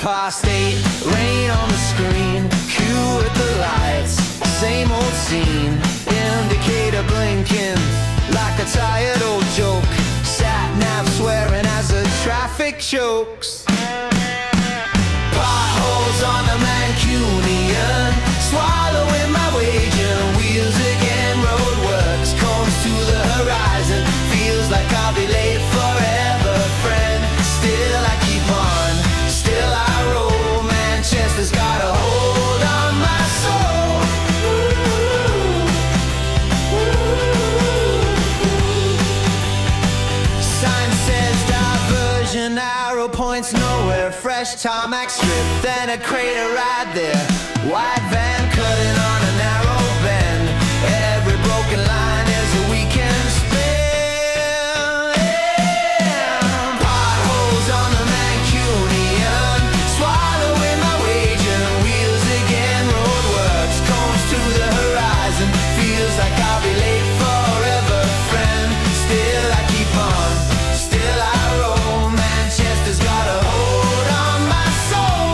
8:30, rain on the screen, cue with the lights, same old scene, indicator blinking like a tired old joke, sat nav swearing as the traffic chokes. Potholes on the Mancunian, swallowing my wage and wheels again, roadworks, comes to the horizon, feels like I'll be late forever, friend. Still I keep on, still I roll. Manchester's got a hold on my soul. Sign says diversion, arrow points nowhere, fresh tarmac strip, then a crater right there, white van cutting on a narrow bend, every broken line is a weekend spin. Potholes on the Mancunian, swallowing my wage and wheels again, roadworks, comes to the horizon, feels like I'll be late forever, friend. Still I keep on, still I roll. Manchester's got a hold on my soul.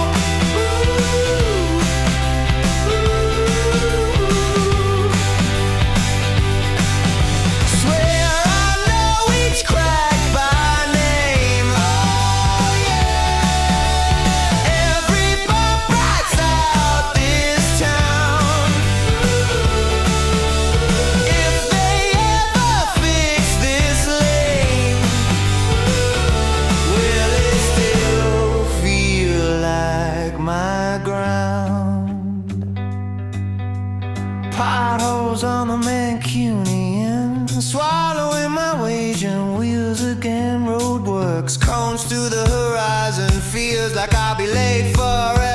Swear I know each crack by name. Oh yeah, every bump writes out this town. If they ever fix this lane, will it still feel like my ground? Potholes on the Mancunian, swallowing my wage and wheels again, roadworks, cones to the horizon, feels like I'll be late forever.